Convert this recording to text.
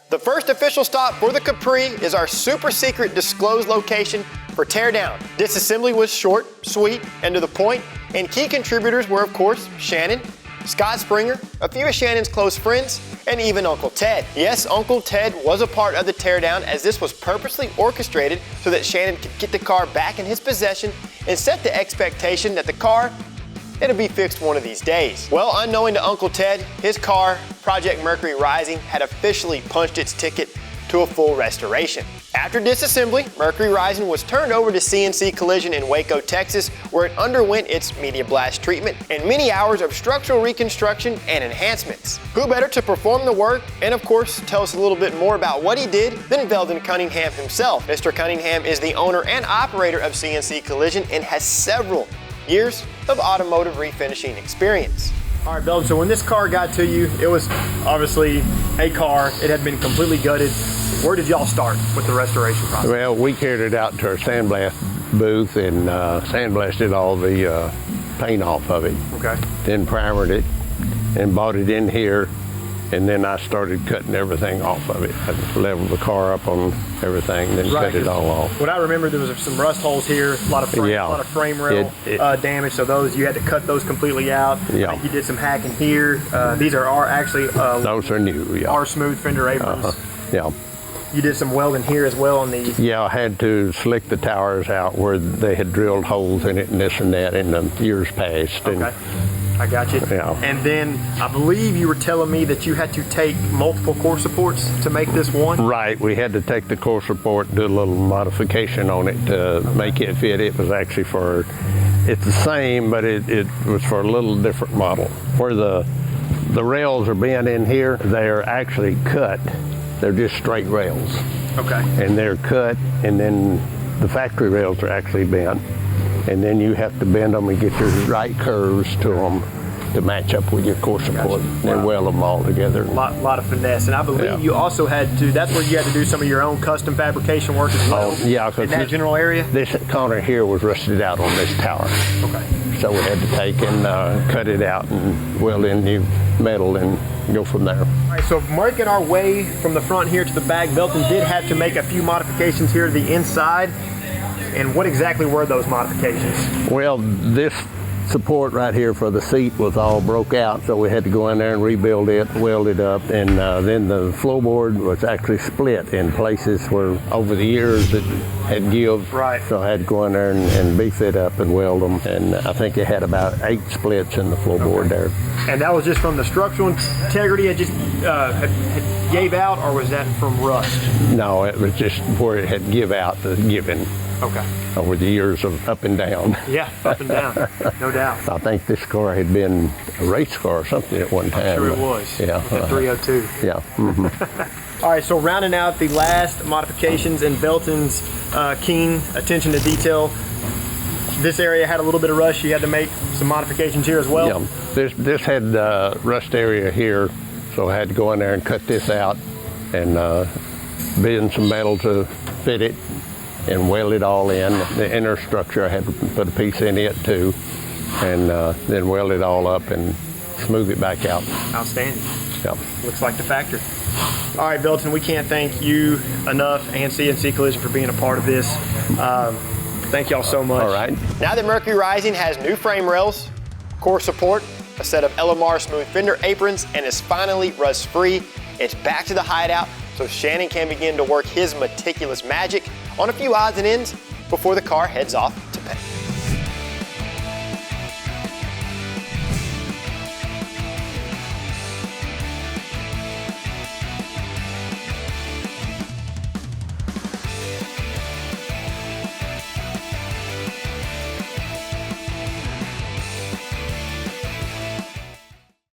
The first official stop for the Capri is our super secret disclosed location for teardown. Disassembly was short, sweet, and to the point, and key contributors were, of course, Shannon, Scott Springer, a few of Shannon's close friends, and even Uncle Ted. Yes, Uncle Ted was a part of the teardown, as this was purposely orchestrated so that Shannon could get the car back in his possession and set the expectation that the car, it'll be fixed one of these days. Well, unknowing to Uncle Ted, his car, Project Mercury Rising, had officially punched its ticket to a full restoration. After disassembly, Mercury Rising was turned over to C&C Collision in Waco, Texas, where it underwent its media blast treatment and many hours of structural reconstruction and enhancements. Who better to perform the work and, of course, tell us a little bit more about what he did than Belden Cunningham himself. Mr. Cunningham is the owner and operator of C&C Collision and has several years of automotive refinishing experience. All right, Belden, so when this car got to you, it was obviously a car. It had been completely gutted. Where did y'all start with the restoration process? Well, we carried it out to our sandblast booth and sandblasted all the paint off of it. Okay. Then primered it and brought it in here, and then I started cutting everything off of it. I leveled the car up on everything, then cut it all off. What I remember, there was some rust holes here, a lot of frame rail damage, so those, you had to cut those completely out. Yeah. You did some hacking here. These are actually those are new, yeah. Our smooth fender aprons. Yeah. You did some welding here as well on these. Yeah, I had to slick the towers out where they had drilled holes in it and this and that in the years past. Okay. I got you. Yeah. And then I believe you were telling me that you had to take multiple core supports to make this one? Right. We had to take the core support and do a little modification on it to make it fit. It was actually for, it's the same, but it was for a little different model. Where the rails are bent in here, they are actually cut. They're just straight rails. Okay. And they're cut, and then the factory rails are actually bent. And then you have to bend them and get your right curves to them to match up with your core support. And weld them all together. A lot of finesse. And I believe you also had to, that's where you had to do some of your own custom fabrication work as well. Oh, yeah. In that general area? This corner here was rusted out on this tower. Okay. So we had to take and cut it out and weld in new metal and go from there. All right, so making our way from the front here to the back, Belden did have to make a few modifications here to the inside. And what exactly were those modifications? Well, this support right here for the seat was all broke out, so we had to go in there and rebuild it, weld it up, and then the floorboard was actually split in places where over the years it had give. Right. So I had to go in there and beef it up and weld them, and I think it had about 8 splits in the floorboard there. And that was just from the structural integrity it just had gave out, or was that from rust? No, it was just where it had give out, the giving. Okay. Over the years of up and down. Yeah, up and down, no doubt. I think this car had been a race car or something at one time. I'm sure it was. Yeah. The 302. Yeah. Mm-hmm. All right, so rounding out the last modifications and Belden's keen attention to detail, this area had a little bit of rust. You had to make some modifications here as well? Yeah, this had rust area here, so I had to go in there and cut this out and bend some metal to fit it and weld it all in. The inner structure, I had to put a piece in it too, and then weld it all up and smooth it back out. Outstanding. Yep. Looks like the factory. All right, Belden, we can't thank you enough and C&C Collision for being a part of this. Thank y'all so much. All right. Now that Mercury Rising has new frame rails, core support, a set of LMR smooth fender aprons, and is finally rust-free, it's back to the hideout so Shannon can begin to work his meticulous magic on a few odds and ends before the car heads off